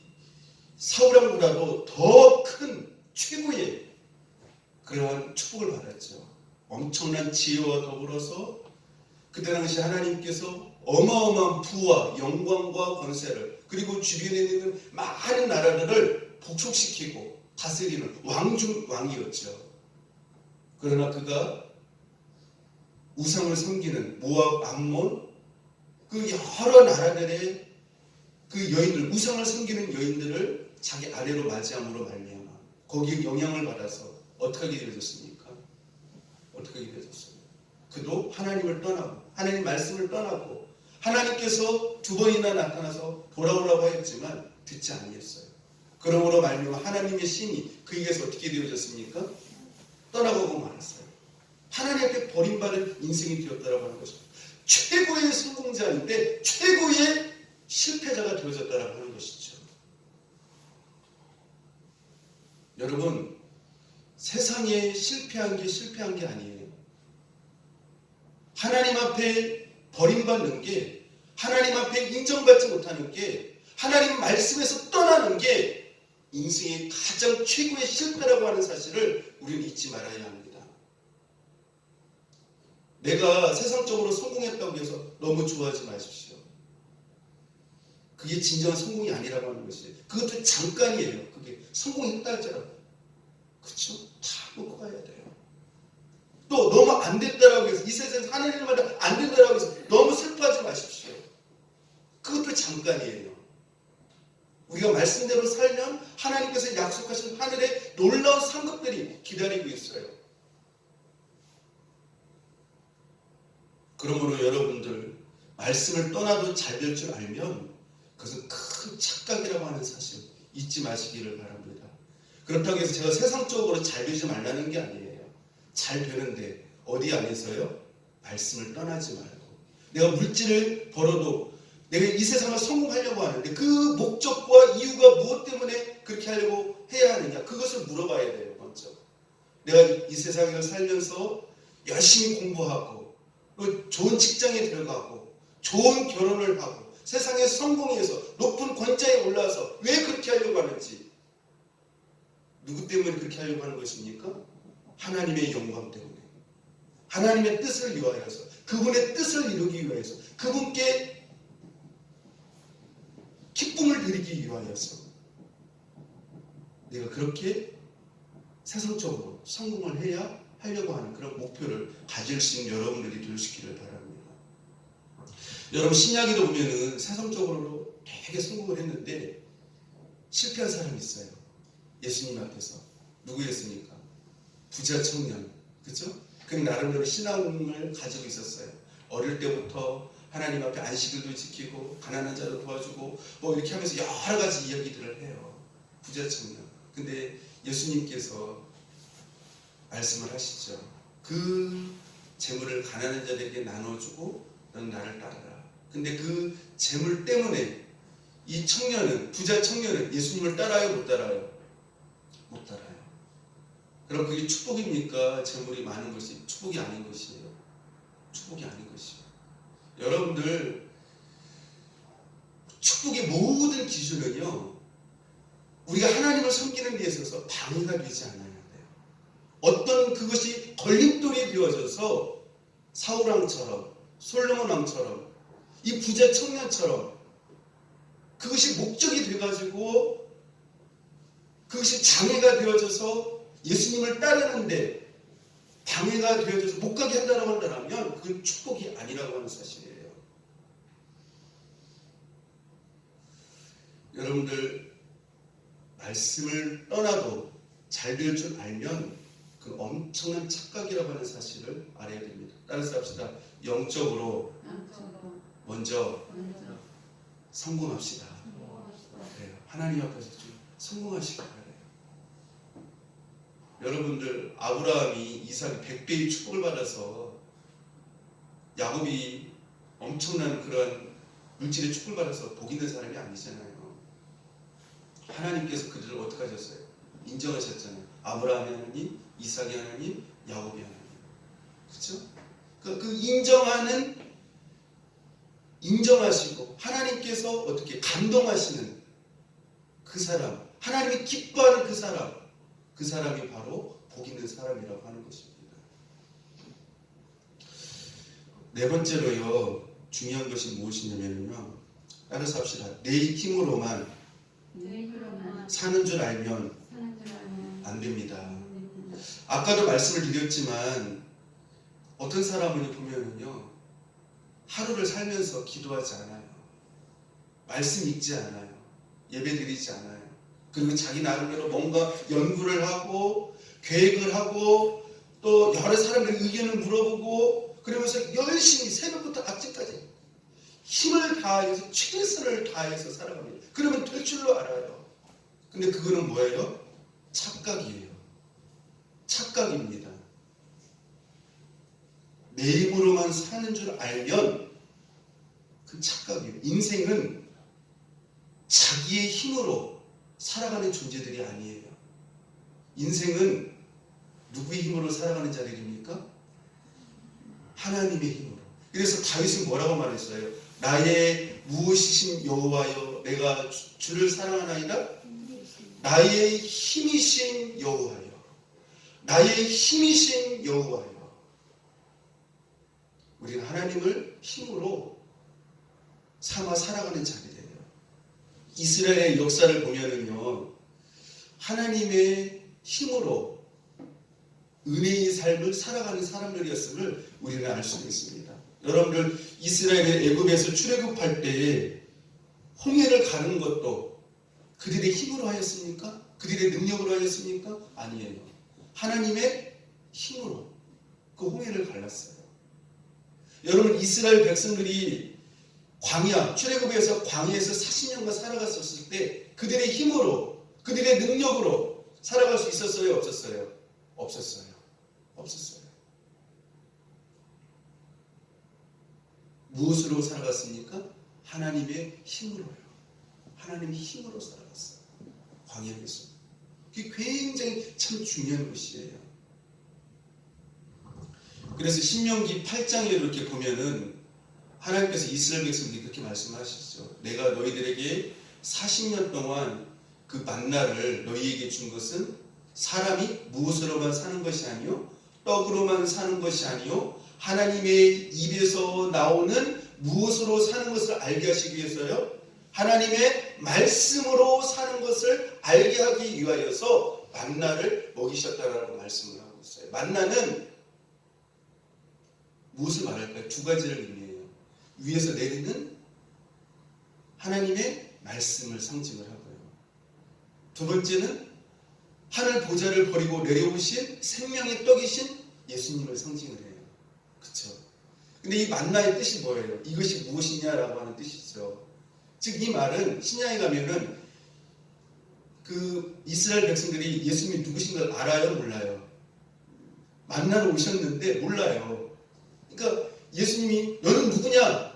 사울왕보다도 더 큰 최고의 그러한 축복을 받았죠. 엄청난 지혜와 더불어서 그때 당시 하나님께서 어마어마한 부와 영광과 권세를 그리고 주변에 있는 많은 나라들을 복속시키고 다스리는 왕중 왕이었죠. 그러나 그가 우상을 섬기는 모압, 암몬 그 여러 나라들의 그 여인들, 우상을 섬기는 여인들을 자기 아내로 맞이함으로 말미암아 거기에 영향을 받아서 어떻게 하게 되어졌습니까? 어떻게 하게 되어졌어요? 그도 하나님을 떠나고 하나님 말씀을 떠나고 하나님께서 두 번이나 나타나서 돌아오라고 하였지만 듣지 아니했어요. 그러므로 말미암아 하나님의 신이 그에게서 어떻게 되어졌습니까? 떠나가고 말았어요. 하나님 앞에 버림받은 인생이 되었다라고 하는 것입니다. 최고의 성공자인데 최고의 실패자가 되어졌다라고 하는 것이죠. 여러분, 세상에 실패한 게 아니에요. 하나님 앞에 버림받는 게, 하나님 앞에 인정받지 못하는 게, 하나님 말씀에서 떠나는 게 인생의 가장 최고의 실패라고 하는 사실을 우리는 잊지 말아야 합니다. 내가 세상적으로 성공했다고 해서 너무 좋아하지 마십시오. 그게 진정한 성공이 아니라고 하는 것이에요. 그것도 잠깐이에요. 그게 성공했다 할지라도. 그렇죠? 다 먹고 가야 돼요. 또 너무 안 됐다라고 해서 이 세상에서 하나님 일마다 안 된다라고 해서 너무 슬퍼하지 마십시오. 그것도 잠깐이에요. 우리가 말씀대로 살면 하나님께서 약속하신 하늘에 놀라운 상급들이 기다리고 있어요. 그러므로 여러분들 말씀을 떠나도 잘 될 줄 알면 그것은 큰 착각이라고 하는 사실 잊지 마시기를 바랍니다. 그렇다고 해서 제가 세상적으로 잘 되지 말라는 게 아니에요. 잘 되는데 어디 안에서요? 말씀을 떠나지 말고 내가 물질을 벌어도 내가 이 세상을 성공하려고 하는데 그 목적과 이유가 무엇 때문에 그렇게 하려고 해야 하느냐 그것을 물어봐야 돼요. 먼저 내가 이 세상을 살면서 열심히 공부하고 좋은 직장에 들어가고 좋은 결혼을 하고 세상에 성공해서 높은 권좌에 올라와서 왜 그렇게 하려고 하는지 누구 때문에 그렇게 하려고 하는 것입니까? 하나님의 영광 때문에 하나님의 뜻을 위하여서 그분의 뜻을 이루기 위하여서 그분께 기쁨을 드리기 위하여서 내가 그렇게 세상적으로 성공을 해야 하려고 하는 그런 목표를 가질 수 있는 여러분들이 되시기를 바랍니다. 여러분 신약에도 보면은 세상적으로 되게 성공을 했는데 실패한 사람이 있어요. 예수님 앞에서 누구였습니까? 부자 청년, 그렇죠? 그는 나름대로 신앙을 가지고 있었어요. 어릴 때부터 하나님 앞에 안식일도 지키고 가난한 자도 도와주고 뭐 이렇게 하면서 여러 가지 이야기들을 해요. 부자 청년. 근데 예수님께서 말씀을 하시죠. 그 재물을 가난한 자들에게 나눠주고 넌 나를 따르라. 근데 그 재물 때문에 이 청년은 부자 청년은 예수님을 따라요? 못 따라요? 못 따라요. 그럼 그게 축복입니까? 재물이 많은 것이 축복이 아닌 것이에요. 축복이 아닌 것이에요. 여러분들 축복의 모든 기준은요 우리가 하나님을 섬기는 데 있어서 방해가 되지 않아야 돼요. 어떤 그것이 걸림돌이 되어져서 사울 왕처럼 솔로몬 왕처럼 이 부자 청년처럼 그것이 목적이 돼가지고 그것이 장애가 되어져서 예수님을 따르는데 방해가 되어져서 못 가게 한다고 한다면 그건 축복이 아니라고 하는 사실이에요. 여러분들 말씀을 떠나도 잘 될 줄 알면 그 엄청난 착각이라고 하는 사실을 알아야 됩니다. 따라서 합시다. 영적으로 먼저 성공합시다. 그래요. 하나님 앞에서 좀 성공하시기 바라요. 여러분들 아브라함이 이삭이 100배의 축복을 받아서 야곱이 엄청난 그런 물질의 축복을 받아서 복 있는 사람이 아니잖아요. 하나님께서 그들을 어떻게 하셨어요? 인정하셨잖아요. 아브라함의 하나님, 이삭의 하나님, 야곱의 하나님. 그렇죠? 그 인정하시고 하나님께서 어떻게 감동하시는 그 사람, 하나님이 기뻐하는 그 사람이 바로 복 있는 사람이라고 하는 것입니다. 네 번째로요, 중요한 것이 무엇이냐면요, 따라서 합시다. 내 힘으로만 사는 줄 알면 안 됩니다. 아까도 말씀을 드렸지만 어떤 사람을 보면은요, 하루를 살면서 기도하지 않아요. 말씀 읽지 않아요. 예배 드리지 않아요. 그리고 자기 나름대로 뭔가 연구를 하고 계획을 하고 또 여러 사람들의 의견을 물어보고 그러면서 열심히 새벽부터 아침까지 힘을 다해서 최선을 다해서 살아갑니다. 그러면 될 줄로 알아요. 근데 그거는 뭐예요? 착각이에요. 착각입니다. 내 힘으로만 사는 줄 알면 그 착각이에요. 인생은 자기의 힘으로 살아가는 존재들이 아니에요. 인생은 누구의 힘으로 살아가는 자들입니까? 하나님의 힘으로. 그래서 다윗은 뭐라고 말했어요? 나의 무엇이신 여호와여, 내가 주를 사랑하나이다. 나의 힘이신 여호와여, 나의 힘이신 여호와여. 우리는 하나님을 힘으로 삼아 살아가는 자들이에요. 이스라엘의 역사를 보면은요, 하나님의 힘으로 은혜의 삶을 살아가는 사람들이었음을 우리는 알 수 있습니다. 여러분들 이스라엘의 애굽에서 출애굽할 때에 홍해를 가는 것도 그들의 힘으로 하였습니까? 그들의 능력으로 하였습니까? 아니에요. 하나님의 힘으로 그 홍해를 갈랐어요. 여러분 이스라엘 백성들이 출애굽에서 광야에서 40년간 살아갔었을 때 그들의 힘으로, 그들의 능력으로 살아갈 수 있었어요? 없었어요? 없었어요. 무엇으로 살아갔습니까? 하나님의 힘으로요. 하나님의 힘으로 살아갔어요. 광야에서. 그게 굉장히 참 중요한 것이에요. 그래서 신명기 8장에 이렇게 보면은 하나님께서 이스라엘 백성들이 그렇게 말씀하시죠. 내가 너희들에게 40년 동안 그 만나를 너희에게 준 것은 사람이 무엇으로만 사는 것이 아니요 떡으로만 사는 것이 아니요 하나님의 입에서 나오는 무엇으로 사는 것을 알게 하시기 위해서요. 하나님의 말씀으로 사는 것을 알게 하기 위하여서 만나를 먹이셨다라고 말씀을 하고 있어요. 만나는 무엇을 말할까요? 두 가지를 의미해요. 위에서 내리는 하나님의 말씀을 상징을 하고요. 두 번째는 하늘 보좌를 버리고 내려오신 생명의 떡이신 예수님을 상징을 해요. 그렇죠? 근데 이 만나의 뜻이 뭐예요? 이것이 무엇이냐라고 하는 뜻이죠. 즉 이 말은 신약에 가면은 그 이스라엘 백성들이 예수님이 누구신 걸 알아요? 몰라요? 만나러 오셨는데 몰라요. 그러니까 예수님이 너는 누구냐?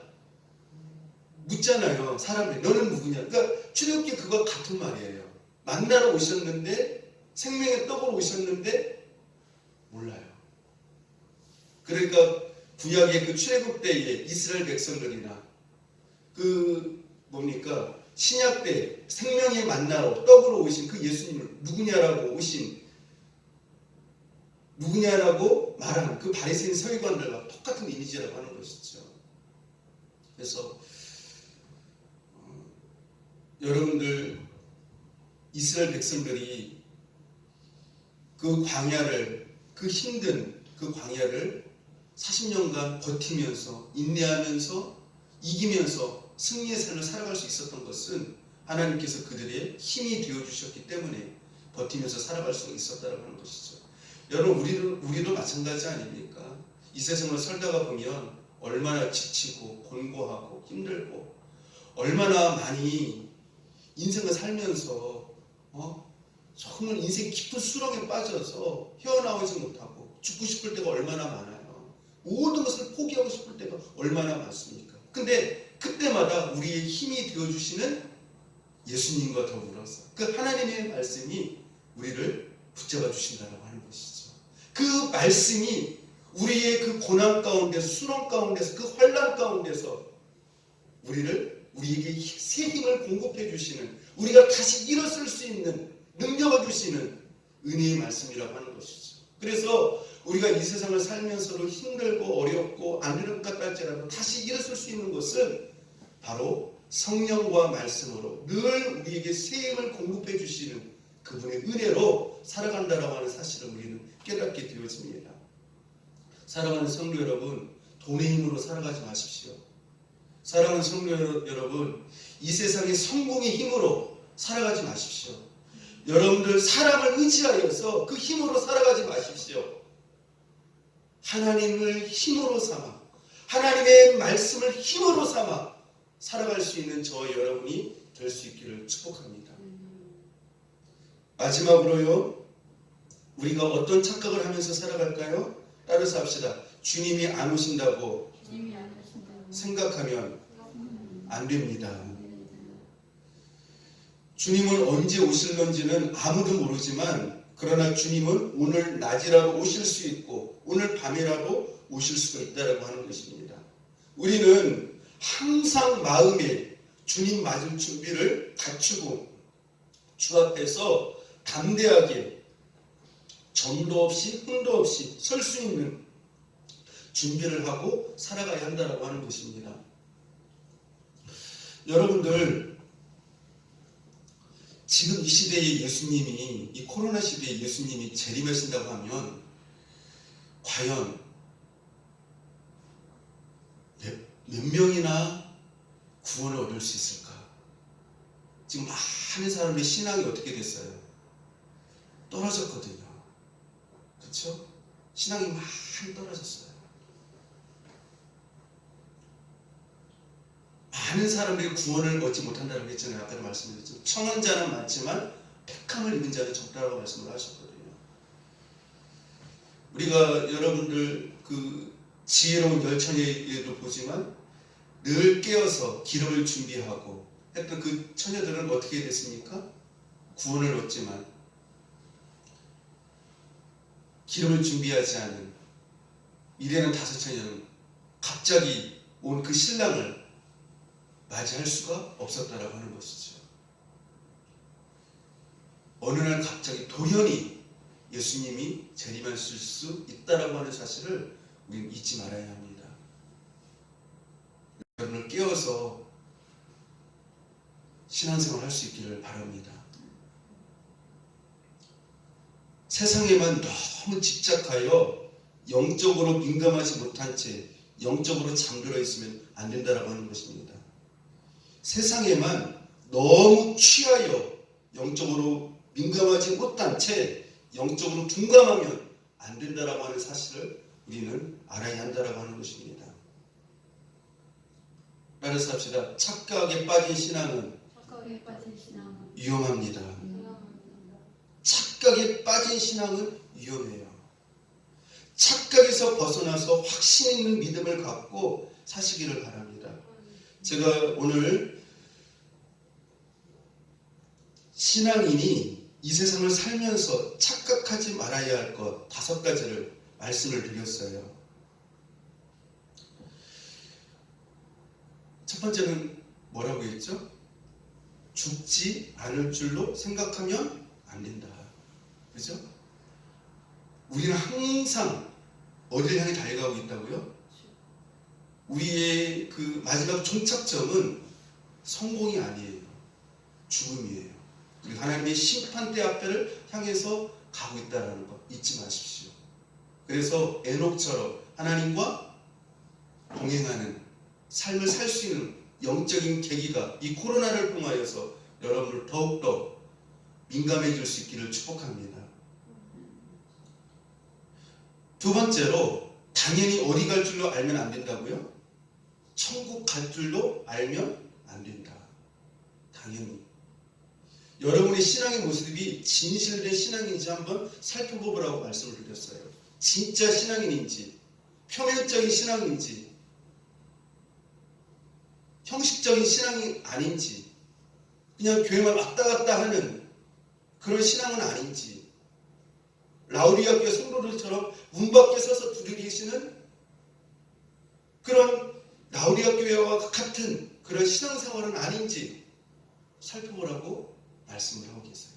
묻잖아요. 사람들이 너는 누구냐? 그러니까 출애굽기 그거 같은 말이에요. 만나러 오셨는데 생명의 떡으로 오셨는데 몰라요. 그러니까 구약의 그 출애굽 때에 이스라엘 백성들이나 그 뭡니까? 신약 때 생명의 만나로 떡으로 오신 그 예수님을 누구냐라고 말하는 그 바리새인 서기관들과 똑같은 이미지라고 하는 것이죠. 그래서 여러분들 이스라엘 백성들이 그 광야를, 그 힘든 그 광야를 40년간 버티면서 인내하면서 이기면서 승리의 삶을 살아갈 수 있었던 것은 하나님께서 그들의 힘이 되어주셨기 때문에 버티면서 살아갈 수가 있었다고 하는 것이죠. 여러분, 우리도 마찬가지 아닙니까? 이 세상을 살다가 보면 얼마나 지치고 곤고하고 힘들고 얼마나 많이 인생을 살면서 정말 인생 깊은 수렁에 빠져서 헤어나오지 못하고 죽고 싶을 때가 얼마나 많아요. 모든 것을 포기하고 싶을 때가 얼마나 많습니까? 근데 그때마다 우리의 힘이 되어주시는 예수님과 더불어서 그 하나님의 말씀이 우리를 붙잡아 주신다고 하는 것이죠. 그 말씀이 우리의 그 고난 가운데서, 수렁 가운데서, 그 환난 가운데서 우리에게 새 힘을 공급해 주시는, 우리가 다시 일어설 수 있는 능력을 주시는 은혜의 말씀이라고 하는 것이죠. 그래서 우리가 이 세상을 살면서도 힘들고 어렵고 안 되는 것 같다 할지라도 다시 일어설 수 있는 것은 바로 성령과 말씀으로 늘 우리에게 새 힘을 공급해 주시는 그분의 은혜로 살아간다라고 하는 사실을 우리는 깨닫게 되어집니다. 사랑하는 성도 여러분, 돈의 힘으로 살아가지 마십시오. 사랑하는 성도 여러분, 이 세상의 성공의 힘으로 살아가지 마십시오. 여러분들 사람을 의지하여서 그 힘으로 살아가지 마십시오. 하나님을 힘으로 삼아, 하나님의 말씀을 힘으로 삼아 살아갈 수 있는 저와 여러분이 될 수 있기를 축복합니다. 마지막으로요, 우리가 어떤 착각을 하면서 살아갈까요? 따라서 합시다. 주님이 안 오신다고 생각하면 안 됩니다. 주님은 언제 오실런지는 아무도 모르지만, 그러나 주님은 오늘 낮이라도 오실 수 있고 오늘 밤이라도 오실 수가 있다라고 하는 것입니다. 우리는 항상 마음에 주님 맞을 준비를 갖추고 주 앞에서 담대하게 점도 없이 흠도 없이 설 수 있는 준비를 하고 살아가야 한다라고 하는 것입니다. 여러분들, 지금 이 시대에 예수님이, 이 코로나 시대에 예수님이 재림하신다고 하면 과연 몇 명이나 구원을 얻을 수 있을까? 지금 많은 사람들의 신앙이 어떻게 됐어요? 떨어졌거든요. 그렇죠? 신앙이 많이 떨어졌어요. 많은 사람들이 구원을 얻지 못한다고 했잖아요. 아까도 말씀드렸죠. 청한 자는 많지만 택함을 입은 자는 적다라고 말씀을 하셨거든요. 우리가 여러분들 그 지혜로운 열처녀에도 보지만 늘 깨어서 기름을 준비하고 했던 그 처녀들은 어떻게 됐습니까? 구원을 얻지만 기름을 준비하지 않은 미래는 다섯 처녀는 갑자기 온 그 신랑을 맞이할 수가 없었다라고 하는 것이죠. 어느 날 갑자기 돌연히 예수님이 재림하실 수 있다라고 하는 사실을 우리는 잊지 말아야 합니다. 여러분을 깨워서 신앙생활을 할 수 있기를 바랍니다. 세상에만 너무 집착하여 영적으로 민감하지 못한 채 영적으로 잠들어 있으면 안 된다라고 하는 것입니다. 세상에만 너무 취하여 영적으로 민감하지 못한 채 영적으로 둔감하면 안 된다라고 하는 사실을 우리는 알아야 한다라고 하는 것입니다. 따라서 합시다. 착각에 빠진 신앙은 위험합니다. 착각에 빠진 신앙은 위험해요. 착각에서 벗어나서 확신 있는 믿음을 갖고 사시기를 바랍니다. 제가 오늘 신앙인이 이 세상을 살면서 착각하지 말아야 할 것 5가지를 말씀을 드렸어요. 첫 번째는 뭐라고 했죠? 죽지 않을 줄로 생각하면 안 된다. 그죠? 우리는 항상 어디를 향해 달려가고 있다고요? 우리의 그 마지막 종착점은 성공이 아니에요. 죽음이에요. 우리 하나님의 심판대 앞에를 향해서 가고 있다는 거 잊지 마십시오. 그래서 에녹처럼 하나님과 동행하는 삶을 살 수 있는 영적인 계기가 이 코로나를 통하여서 여러분을 더욱더 민감해질 수 있기를 축복합니다. 두 번째로, 당연히 어디 갈 줄로 알면 안 된다고요? 천국 갈 줄로 알면 안 된다. 당연히. 여러분의 신앙의 모습이 진실된 신앙인지 한번 살펴보라고 말씀을 드렸어요. 진짜 신앙인인지, 표면적인 신앙인지, 형식적인 신앙이 아닌지, 그냥 교회만 왔다 갔다 하는 그런 신앙은 아닌지, 라우디아 교회 성도들처럼 문 밖에 서서 두드리시는 그런 라우디아 교회와 같은 그런 신앙생활은 아닌지 살펴보라고 말씀을 하고 계세요.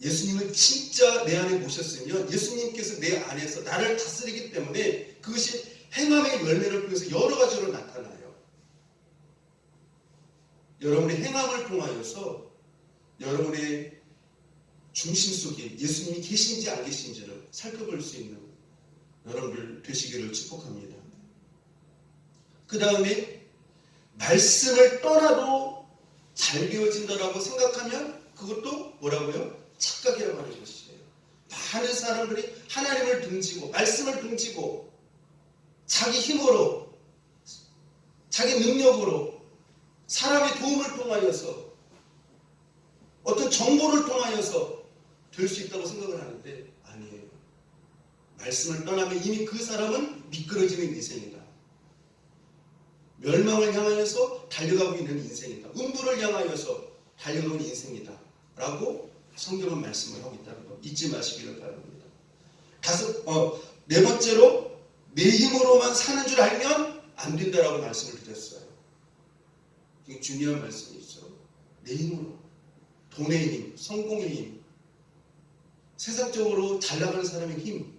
예수님을 진짜 내 안에 모셨으면 예수님께서 내 안에서 나를 다스리기 때문에 그것이 행함의 열매를 통해서 여러 가지로 나타나요. 여러분의 행함을 통하여서 여러분의 중심 속에 예수님이 계신지 안 계신지를 살펴볼 수 있는 여러분들 되시기를 축복합니다. 그 다음에 말씀을 떠나도 잘 되어진다라고 생각하면 그것도 뭐라고요? 착각이라고 하는 것이에요. 많은 사람들이 하나님을 등지고 말씀을 등지고 자기 힘으로 자기 능력으로 사람의 도움을 통하여서 어떤 정보를 통하여서 될 수 있다고 생각을 하는데 아니에요. 말씀을 떠나면 이미 그 사람은 미끄러지는 인생이다. 멸망을 향하여서 달려가고 있는 인생이다. 음부를 향하여서 달려가는 인생이다. 라고 성경은 말씀을 하고 있다는 거 잊지 마시기를 바랍니다. 네 번째로 내 힘으로만 사는 줄 알면 안 된다라고 말씀을 드렸어요. 이게 중요한 말씀이죠. 내 힘으로. 돈의 힘, 성공의 힘, 세상적으로 잘 나가는 사람의 힘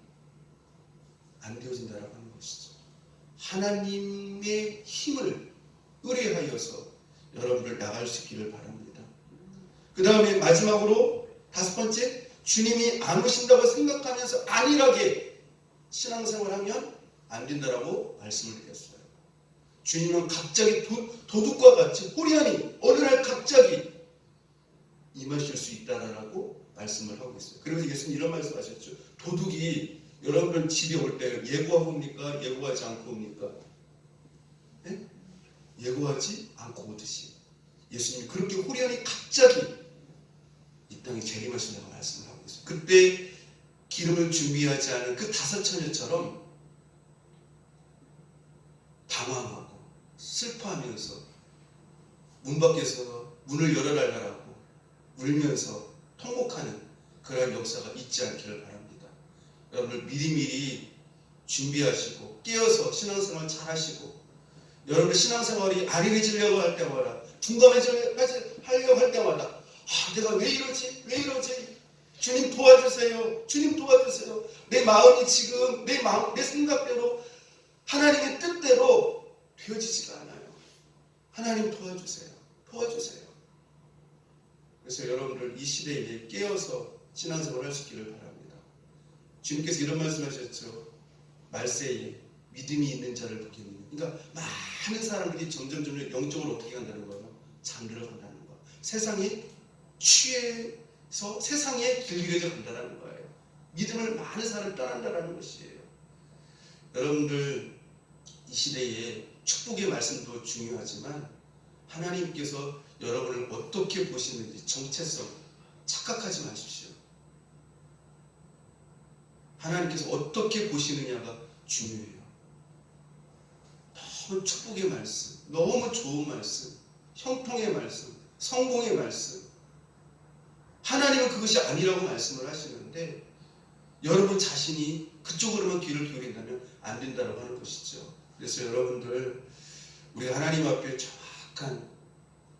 안 되어진다라고 하는 것이죠. 하나님의 힘을 의뢰하여서 여러분들 나갈 수 있기를 바랍니다. 그 다음에 마지막으로 다섯 번째, 주님이 안 오신다고 생각하면서 안일하게 신앙생활하면 안 된다라고 말씀을 드렸어요. 주님은 갑자기 도둑과 같이 호련히 어느 날 갑자기 임하실 수 있다라고 말씀을 하고 있어요. 그래서 예수님 이런 말씀하셨죠. 도둑이 여러분들 집에 올 때 예고하고 옵니까? 예고하지 않고 옵니까? 네? 예고하지 않고 오듯이 예수님이 그렇게 호련히 갑자기 이 땅에 재림하신다고 말씀을 하고 있어요. 그때 기름을 준비하지 않은 그 다섯 처녀처럼 당황하고 슬퍼하면서 문 밖에서 문을 열어달라고 울면서 통곡하는 그러한 역사가 있지 않기를 바랍니다. 여러분들 미리미리 준비하시고 깨어서 신앙생활 잘 하시고 여러분들 신앙생활이 아리해지려고 할 때마다 둔감해지려고 할 때마다 내가 왜 이러지? 주님 도와주세요. 주님 도와주세요. 내 마음이 지금 내 생각대로 하나님의 뜻대로 되어지지가 않아요. 하나님 도와주세요. 그래서 여러분들 이 시대에 깨어서 신앙생활을 할 수 있기를 바랍니다. 주님께서 이런 말씀하셨죠. 말세에 믿음이 있는 자를 보겠느냐. 그러니까 많은 사람들이 점점 영적으로 어떻게 간다는 거예요? 잠들어 간다는 거예요. 세상에 취해서 세상에 길들여져 간다는 거예요. 믿음을 많은 사람이 떠난다는 것이에요. 여러분들 이 시대에 축복의 말씀도 중요하지만 하나님께서 여러분을 어떻게 보시는지 정체성 착각하지 마십시오. 하나님께서 어떻게 보시느냐가 중요해요. 너무 축복의 말씀, 너무 좋은 말씀, 형통의 말씀, 성공의 말씀. 하나님은 그것이 아니라고 말씀을 하시는데 여러분 자신이 그쪽으로만 귀를 기울인다면 안 된다고 하는 것이죠. 그래서 여러분들 우리 하나님 앞에 정확한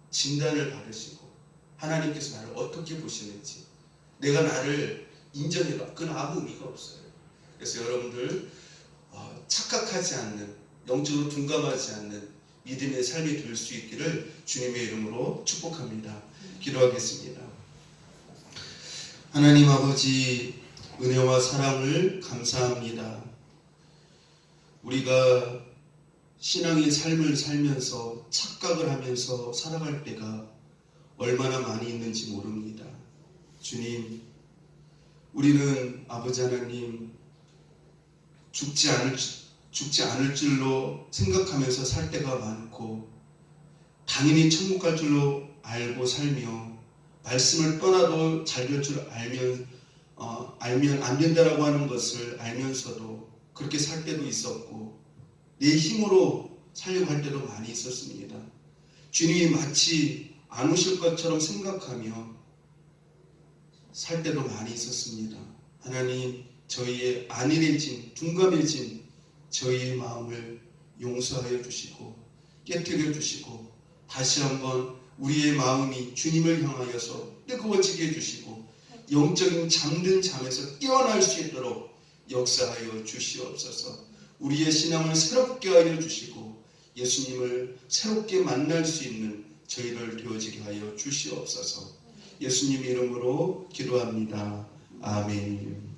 진단을 받으시고 하나님께서 나를 어떻게 보시는지 내가 나를 인정해봐. 그건 아무 의미가 없어요. 그래서 여러분들 착각하지 않는 영적으로 둔감하지 않는 믿음의 삶이 될 수 있기를 주님의 이름으로 축복합니다. 기도하겠습니다. 하나님 아버지, 은혜와 사랑을 감사합니다. 우리가 신앙의 삶을 살면서 착각을 하면서 살아갈 때가 얼마나 많이 있는지 모릅니다. 주님, 우리는 아버지 하나님 죽지 않을 줄로 생각하면서 살 때가 많고, 당연히 천국 갈 줄로 알고 살며, 말씀을 떠나도 잘 될 줄 알면 안 된다라고 하는 것을 알면서도 그렇게 살 때도 있었고, 내 힘으로 살려고 할 때도 많이 있었습니다. 주님이 마치 안 오실 것처럼 생각하며 살 때도 많이 있었습니다. 하나님, 저희의 안일해진, 둔감해진 저희의 마음을 용서하여 주시고 깨뜨려 주시고, 다시 한번 우리의 마음이 주님을 향하여서 뜨거워지게 해주시고, 영적인 잠든 잠에서 깨어날 수 있도록 역사하여 주시옵소서. 우리의 신앙을 새롭게 하여 주시고 예수님을 새롭게 만날 수 있는 저희를 되어지게 하여 주시옵소서. 예수님 이름으로 기도합니다. 아멘.